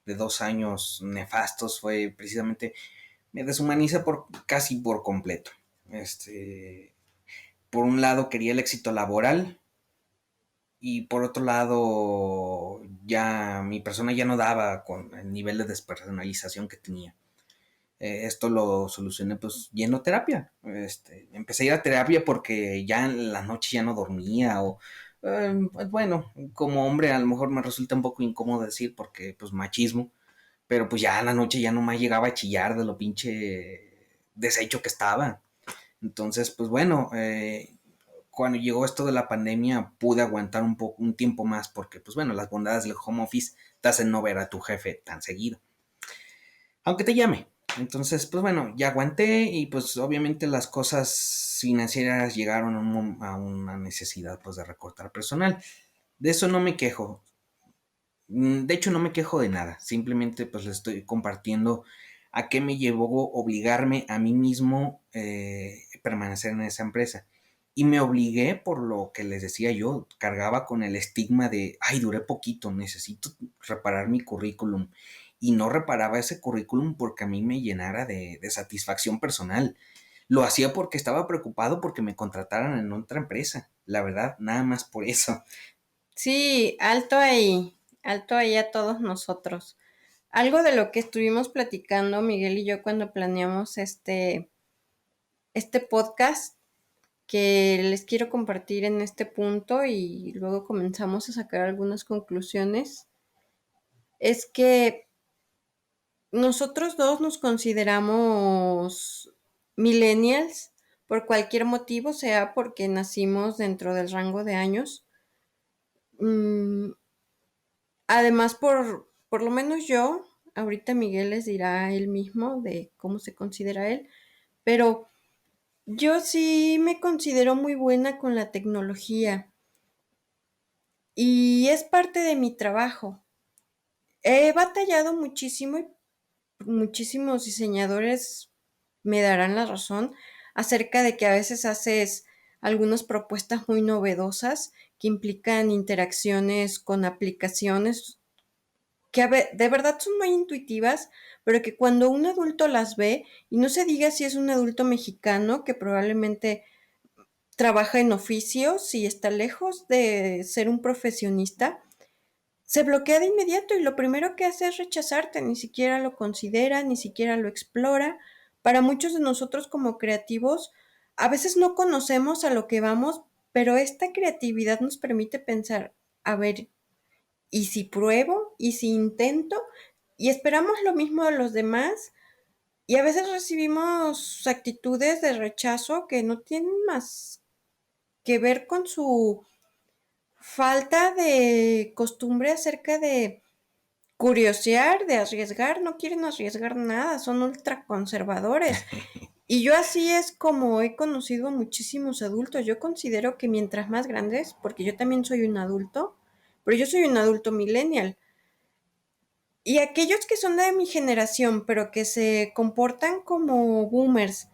de 2 años nefastos fue precisamente, me deshumaniza por casi por completo. Por un lado quería el éxito laboral y por otro lado ya mi persona ya no daba con el nivel de despersonalización que tenía. Esto lo solucioné pues yendo a terapia. Empecé a ir a terapia porque ya en la noche ya no dormía o pues bueno, como hombre a lo mejor me resulta un poco incómodo decir porque pues machismo, pero pues ya en la noche ya nomás llegaba a chillar de lo pinche deshecho que estaba. Entonces pues bueno, cuando llegó esto de la pandemia pude aguantar un tiempo más porque pues bueno, las bondades del home office te hacen no ver a tu jefe tan seguido aunque te llame. Entonces, pues bueno, ya aguanté y pues obviamente las cosas financieras llegaron a una necesidad pues de recortar personal. De eso no me quejo. De hecho, no me quejo de nada. Simplemente pues les estoy compartiendo a qué me llevó obligarme a mí mismo permanecer en esa empresa. Y me obligué por lo que les decía yo, cargaba con el estigma de, ay, duré poquito, necesito reparar mi currículum. Y no reparaba ese currículum porque a mí me llenara de satisfacción personal. Lo hacía porque estaba preocupado porque me contrataran en otra empresa. La verdad, nada más por eso. Sí, alto ahí a todos nosotros. Algo de lo que estuvimos platicando Miguel y yo cuando planeamos este podcast que les quiero compartir en este punto y luego comenzamos a sacar algunas conclusiones, es que nosotros dos nos consideramos millennials por cualquier motivo, sea porque nacimos dentro del rango de años. Mm, Además, por lo menos yo, ahorita Miguel les dirá él mismo de cómo se considera él, pero yo sí me considero muy buena con la tecnología y es parte de mi trabajo. He batallado muchísimo y muchísimos diseñadores me darán la razón acerca de que a veces haces algunas propuestas muy novedosas que implican interacciones con aplicaciones que de verdad son muy intuitivas, pero que cuando un adulto las ve, y no se diga si es un adulto mexicano que probablemente trabaja en oficios y está lejos de ser un profesionista, se bloquea de inmediato y lo primero que hace es rechazarte, ni siquiera lo considera, ni siquiera lo explora. Para muchos de nosotros como creativos, a veces no conocemos a lo que vamos, pero esta creatividad nos permite pensar, a ver, ¿y si pruebo? ¿Y si intento? Y esperamos lo mismo de los demás y a veces recibimos actitudes de rechazo que no tienen más que ver con su falta de costumbre acerca de curiosear, de arriesgar, no quieren arriesgar nada, son ultraconservadores. Y yo así es como he conocido a muchísimos adultos. Yo considero que mientras más grandes, porque yo también soy un adulto, pero yo soy un adulto millennial. Y aquellos que son de mi generación, pero que se comportan como boomers,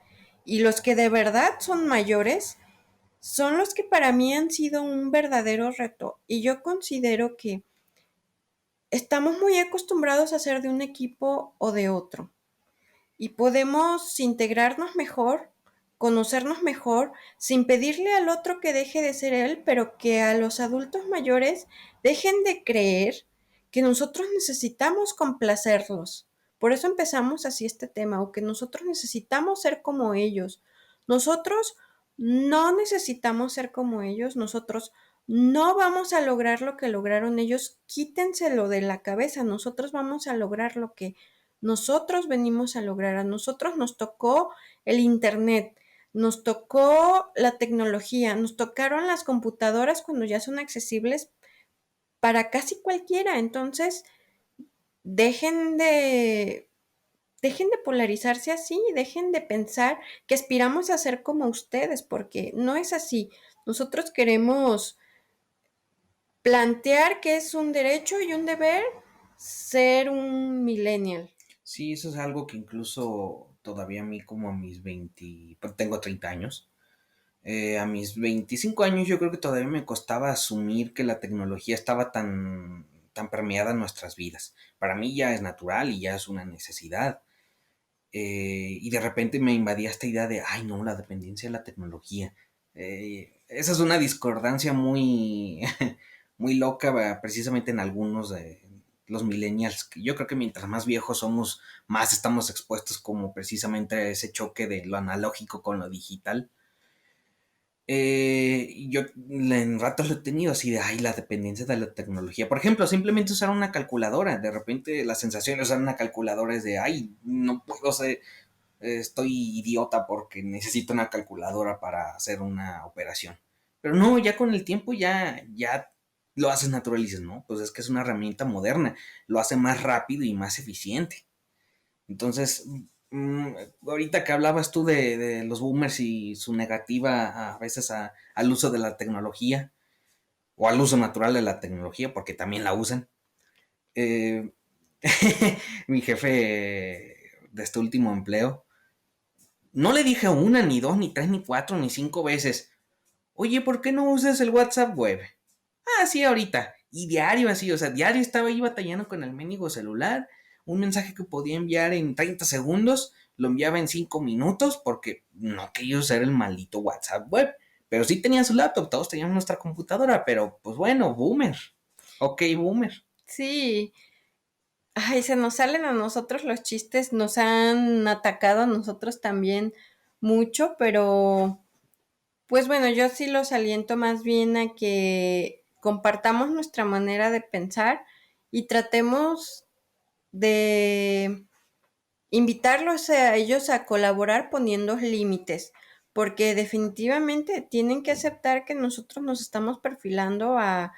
y los que de verdad son mayores, son los que para mí han sido un verdadero reto. Y yo considero que estamos muy acostumbrados a ser de un equipo o de otro. Y podemos integrarnos mejor, conocernos mejor, sin pedirle al otro que deje de ser él, pero que a los adultos mayores dejen de creer que nosotros necesitamos complacerlos. Por eso empezamos así este tema, o que nosotros necesitamos ser como ellos, Nosotros no necesitamos ser como ellos, nosotros no vamos a lograr lo que lograron ellos, quítenselo de la cabeza, nosotros vamos a lograr lo que nosotros venimos a lograr. A nosotros nos tocó el Internet, nos tocó la tecnología, nos tocaron las computadoras cuando ya son accesibles para casi cualquiera. Entonces, dejen de, dejen de polarizarse así, dejen de pensar que aspiramos a ser como ustedes, porque no es así. Nosotros queremos plantear que es un derecho y un deber ser un millennial. Sí, eso es algo que incluso todavía a mí como a mis 20, pues tengo 30 años, a mis 25 años yo creo que todavía me costaba asumir que la tecnología estaba tan permeada en nuestras vidas. Para mí ya es natural y ya es una necesidad. Y de repente me invadía esta idea de, ay no, la dependencia de la tecnología. Esa es una discordancia muy, muy loca, precisamente en algunos de los millennials. Yo creo que mientras más viejos somos, más estamos expuestos como precisamente a ese choque de lo analógico con lo digital. Yo en ratos lo he tenido así de, ay, la dependencia de la tecnología. Por ejemplo, simplemente usar una calculadora. De repente la sensación de usar una calculadora es de, ay, no puedo ser, estoy idiota porque necesito una calculadora para hacer una operación. Pero no, ya con el tiempo ya lo haces natural y dices, no, pues es que es una herramienta moderna, lo hace más rápido y más eficiente. Entonces, mm, ahorita que hablabas tú de los boomers y su negativa a veces al uso de la tecnología, o al uso natural de la tecnología, porque también la usan. eh, Mi jefe de este último empleo, no le dije una, ni dos, ni tres, ni cuatro, ni cinco veces, oye, ¿por qué no usas el WhatsApp web? Ah, sí, ahorita. Y diario así, o sea, diario estaba ahí batallando con el mendigo celular. Un mensaje que podía enviar en 30 segundos, lo enviaba en 5 minutos porque no quería usar el maldito WhatsApp web. Pero sí tenía su laptop, todos teníamos nuestra computadora, pero pues bueno, boomer. Ok, boomer. Sí, ay, se nos salen a nosotros los chistes, nos han atacado a nosotros también mucho, pero pues bueno, yo sí los aliento más bien a que compartamos nuestra manera de pensar y tratemos de invitarlos a ellos a colaborar poniendo límites, porque definitivamente tienen que aceptar que nosotros nos estamos perfilando a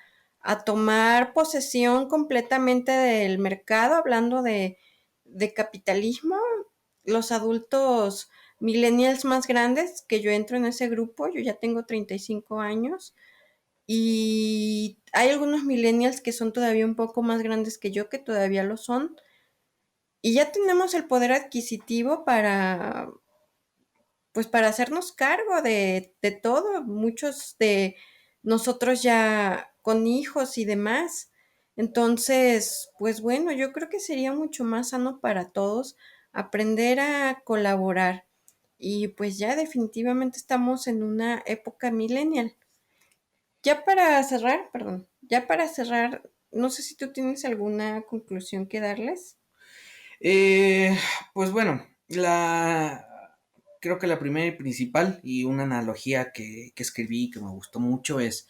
tomar posesión completamente del mercado, hablando de capitalismo. Los adultos millennials más grandes, que yo entro en ese grupo, yo ya tengo 35 años, y hay algunos millennials que son todavía un poco más grandes que yo, que todavía lo son, y ya tenemos el poder adquisitivo para, pues para hacernos cargo de todo. Muchos de nosotros ya con hijos y demás. Entonces, pues bueno, yo creo que sería mucho más sano para todos aprender a colaborar. Y pues ya definitivamente estamos en una época millennial. Ya para cerrar, perdón, ya para cerrar, no sé si tú tienes alguna conclusión que darles. Eh, pues bueno, creo que la primera y principal y una analogía que escribí y que me gustó mucho es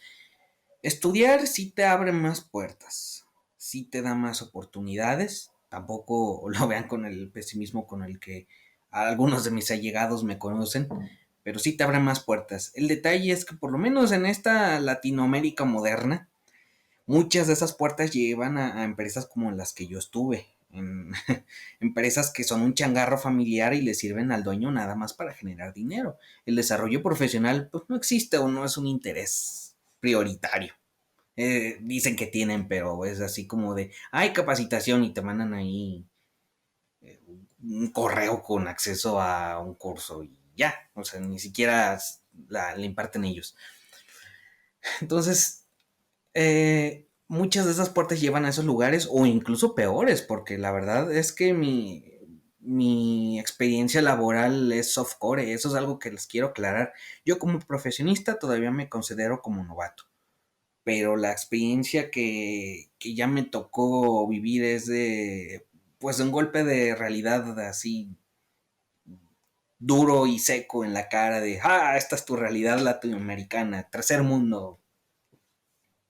estudiar sí te abre más puertas, sí te da más oportunidades. Tampoco lo vean con el pesimismo con el que algunos de mis allegados me conocen, pero sí te abre más puertas. El detalle es que por lo menos en esta Latinoamérica moderna, muchas de esas puertas llevan a empresas como las que yo estuve, en empresas que son un changarro familiar y le sirven al dueño nada más para generar dinero. El desarrollo profesional pues no existe o no es un interés prioritario. Dicen que tienen, pero es así como de, hay capacitación y te mandan ahí un correo con acceso a un curso y ya, o sea, ni siquiera la imparten ellos. Entonces, muchas de esas puertas llevan a esos lugares o incluso peores, porque la verdad es que mi experiencia laboral es softcore, eso es algo que les quiero aclarar. Yo como profesionista todavía me considero como novato, pero la experiencia que ya me tocó vivir es de, pues, un golpe de realidad así, 100%. duro y seco en la cara de, esta es tu realidad latinoamericana, tercer mundo.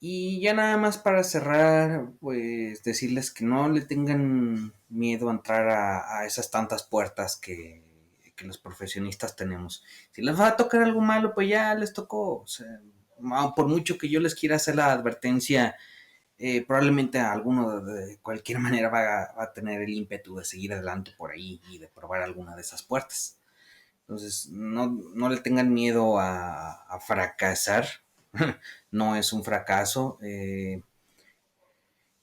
Y ya nada más para cerrar, pues decirles que no le tengan miedo a entrar a esas tantas puertas que los profesionistas tenemos. Si les va a tocar algo malo, pues ya les tocó. O sea, por mucho que yo les quiera hacer la advertencia, probablemente a alguno de cualquier manera va a tener el ímpetu de seguir adelante por ahí y de probar alguna de esas puertas. Entonces, no le tengan miedo a fracasar. No es un fracaso.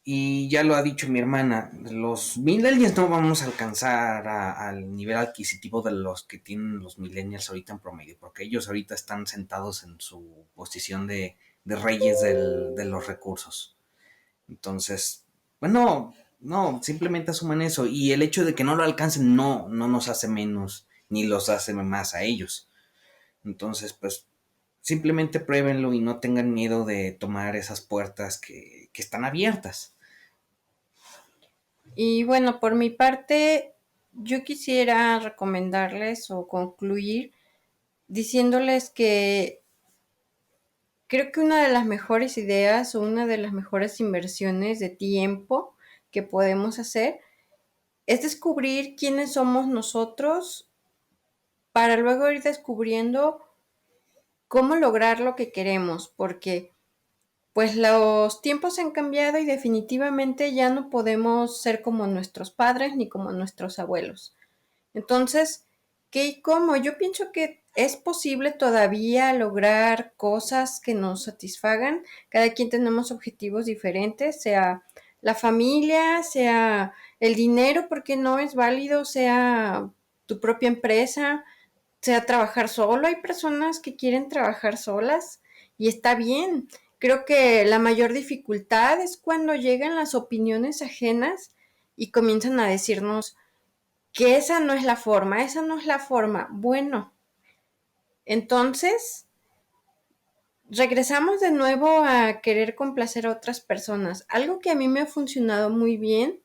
Y ya lo ha dicho mi hermana, los millennials no vamos a alcanzar al nivel adquisitivo de los que tienen los millennials ahorita en promedio, porque ellos ahorita están sentados en su posición de reyes de los recursos. Entonces, bueno, no, simplemente asuman eso. Y el hecho de que no lo alcancen no nos hace menos, ni los hace más a ellos. Entonces, pues, simplemente pruébenlo y no tengan miedo de tomar esas puertas que están abiertas. Y bueno, por mi parte, yo quisiera recomendarles o concluir diciéndoles que creo que una de las mejores ideas o una de las mejores inversiones de tiempo que podemos hacer es descubrir quiénes somos nosotros para luego ir descubriendo cómo lograr lo que queremos, porque pues los tiempos han cambiado y definitivamente ya no podemos ser como nuestros padres ni como nuestros abuelos. Entonces, ¿qué y cómo? Yo pienso que es posible todavía lograr cosas que nos satisfagan. Cada quien tenemos objetivos diferentes, sea la familia, sea el dinero, porque no es válido, sea tu propia empresa, sea trabajar solo. Hay personas que quieren trabajar solas y está bien. Creo que la mayor dificultad es cuando llegan las opiniones ajenas y comienzan a decirnos que esa no es la forma, esa no es la forma. Bueno, entonces regresamos de nuevo a querer complacer a otras personas. Algo que a mí me ha funcionado muy bien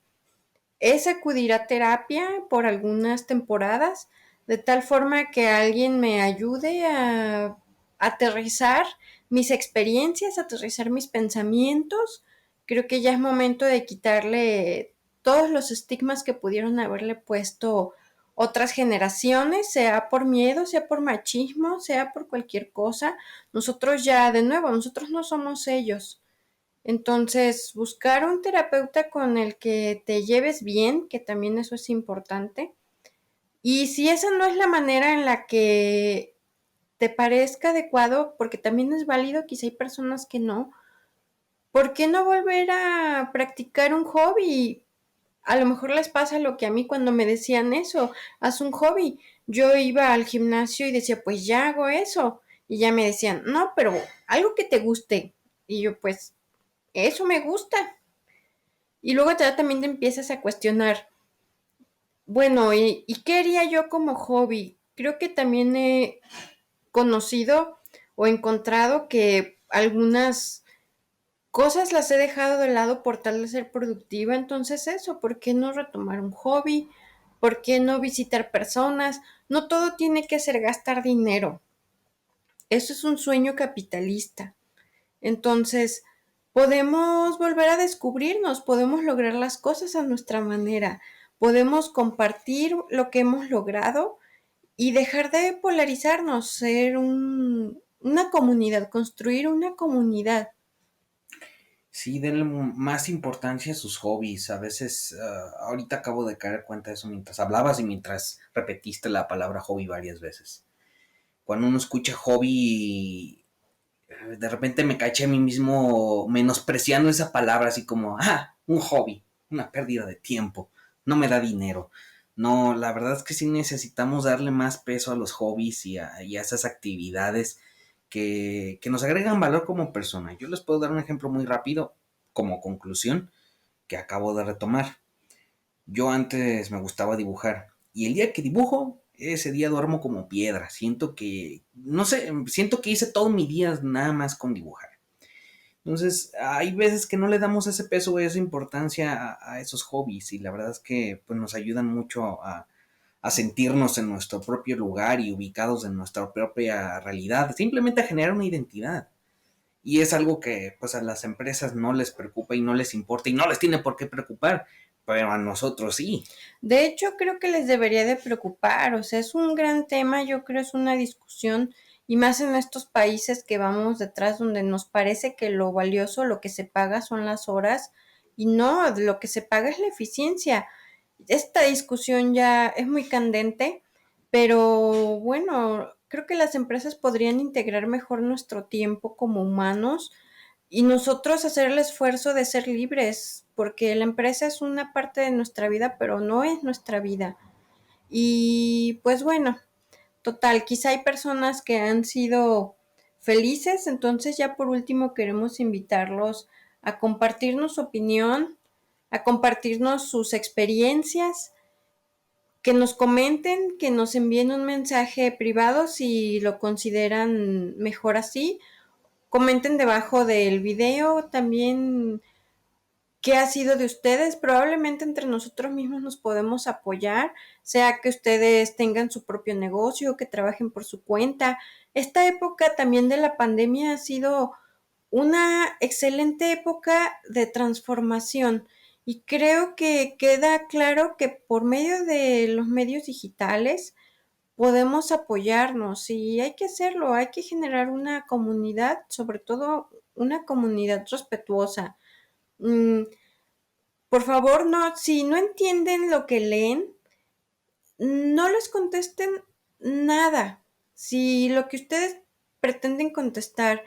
es acudir a terapia por algunas temporadas, de tal forma que alguien me ayude a aterrizar mis experiencias, aterrizar mis pensamientos. Creo que ya es momento de quitarle todos los estigmas que pudieron haberle puesto otras generaciones, sea por miedo, sea por machismo, sea por cualquier cosa. Nosotros ya, de nuevo, nosotros no somos ellos. Entonces, buscar un terapeuta con el que te lleves bien, que también eso es importante. Y si esa no es la manera en la que te parezca adecuado, porque también es válido, quizá hay personas que no, ¿por qué no volver a practicar un hobby? A lo mejor les pasa lo que a mí cuando me decían eso, haz un hobby. Yo iba al gimnasio y decía, pues ya hago eso. Y ya me decían, no, pero algo que te guste. Y yo, pues, eso me gusta. Y luego ya también te empiezas a cuestionar, bueno, ¿y qué haría yo como hobby? Creo que también he conocido o encontrado que algunas cosas las he dejado de lado por tal de ser productiva, entonces eso, ¿por qué no retomar un hobby? ¿Por qué no visitar personas? No todo tiene que ser gastar dinero. Eso es un sueño capitalista. Entonces, podemos volver a descubrirnos, podemos lograr las cosas a nuestra manera, podemos compartir lo que hemos logrado y dejar de polarizarnos, ser una comunidad, construir una comunidad. Sí, denle más importancia a sus hobbies. A veces, ahorita acabo de caer cuenta de eso mientras hablabas y mientras repetiste la palabra hobby varias veces. Cuando uno escucha hobby, de repente me caché a mí mismo menospreciando esa palabra, así como, un hobby, una pérdida de tiempo, no me da dinero. No, la verdad es que sí necesitamos darle más peso a los hobbies y a esas actividades que nos agregan valor como persona. Yo les puedo dar un ejemplo muy rápido como conclusión que acabo de retomar. Yo antes me gustaba dibujar y el día que dibujo, ese día duermo como piedra. Siento que, no sé, siento que hice todo mi día nada más con dibujar. Entonces, hay veces que no le damos ese peso o esa importancia a esos hobbies y la verdad es que pues, nos ayudan mucho a sentirnos en nuestro propio lugar y ubicados en nuestra propia realidad, simplemente a generar una identidad. Y es algo que pues a las empresas no les preocupa y no les importa y no les tiene por qué preocupar, pero a nosotros sí. De hecho, creo que les debería de preocupar, o sea, es un gran tema, yo creo es una discusión y más en estos países que vamos detrás donde nos parece que lo valioso, lo que se paga son las horas y no, lo que se paga es la eficiencia. Esta discusión ya es muy candente, pero bueno, creo que las empresas podrían integrar mejor nuestro tiempo como humanos y nosotros hacer el esfuerzo de ser libres, porque la empresa es una parte de nuestra vida, pero no es nuestra vida. Y pues bueno, total, quizá hay personas que han sido felices, entonces ya por último queremos invitarlos a compartirnos su opinión, a compartirnos sus experiencias, que nos comenten, que nos envíen un mensaje privado si lo consideran mejor así. Comenten debajo del video también qué ha sido de ustedes. Probablemente entre nosotros mismos nos podemos apoyar, sea que ustedes tengan su propio negocio, que trabajen por su cuenta. Esta época también de la pandemia ha sido una excelente época de transformación y creo que queda claro que por medio de los medios digitales podemos apoyarnos y hay que hacerlo, hay que generar una comunidad, sobre todo una comunidad respetuosa. Mm, por favor, no, si no entienden lo que leen, no les contesten nada. Si lo que ustedes pretenden contestar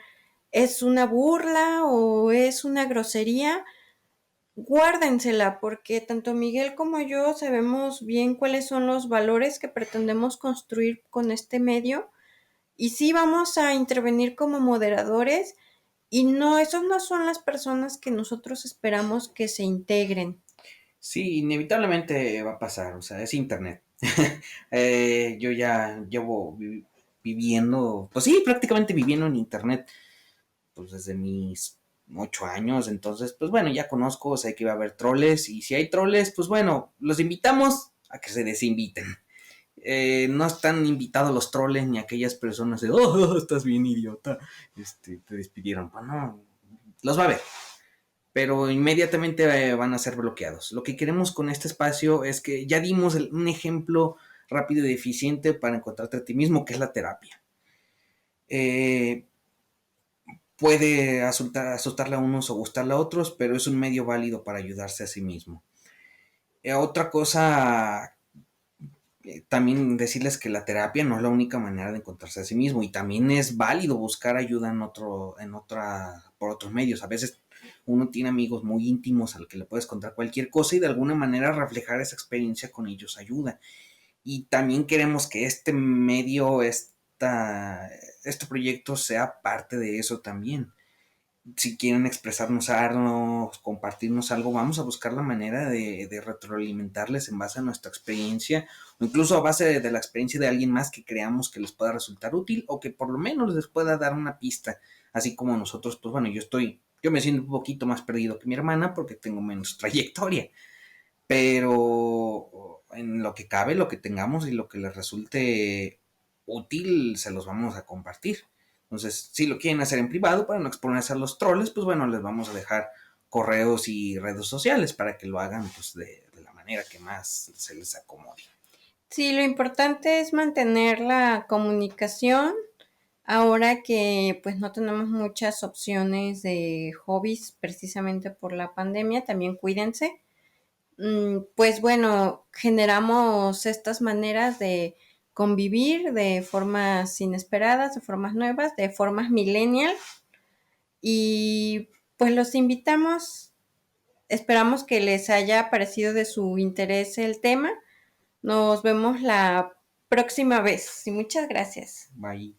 es una burla o es una grosería, guárdensela, porque tanto Miguel como yo sabemos bien cuáles son los valores que pretendemos construir con este medio y sí vamos a intervenir como moderadores y no, esos no son las personas que nosotros esperamos que se integren. Sí, inevitablemente va a pasar, o sea, es internet. Yo ya llevo viviendo, pues sí, prácticamente viviendo en internet, pues desde mis 8 años, entonces, pues bueno, ya conozco, sé que va a haber troles, y si hay troles, pues bueno, los invitamos a que se desinviten. No están invitados los troles ni aquellas personas de, oh, estás bien idiota, te despidieron. Pues no, los va a ver, pero inmediatamente van a ser bloqueados. Lo que queremos con este espacio es que ya dimos un ejemplo rápido y eficiente para encontrarte a ti mismo, que es la terapia. Eh, Puede asustarle a unos o gustarle a otros, pero es un medio válido para ayudarse a sí mismo. Otra cosa, también decirles que la terapia no es la única manera de encontrarse a sí mismo y también es válido buscar ayuda por otros medios. A veces uno tiene amigos muy íntimos al que le puedes contar cualquier cosa y de alguna manera reflejar esa experiencia con ellos ayuda. Y también queremos que este medio, este proyecto sea parte de eso también. Si quieren expresarnos algo, compartirnos algo, vamos a buscar la manera de retroalimentarles en base a nuestra experiencia o incluso a base de la experiencia de alguien más que creamos que les pueda resultar útil o que por lo menos les pueda dar una pista, así como nosotros, pues bueno, yo me siento un poquito más perdido que mi hermana porque tengo menos trayectoria, pero en lo que cabe, lo que tengamos y lo que les resulte útil, se los vamos a compartir. Entonces, si lo quieren hacer en privado para no exponerse a los troles, pues bueno, les vamos a dejar correos y redes sociales para que lo hagan pues de la manera que más se les acomode. Sí, lo importante es mantener la comunicación. Ahora que pues no tenemos muchas opciones de hobbies precisamente por la pandemia, también cuídense. Pues bueno, generamos estas maneras de convivir de formas inesperadas, de formas nuevas, de formas millennial y pues los invitamos, esperamos que les haya parecido de su interés el tema. Nos vemos la próxima vez y muchas gracias. Bye.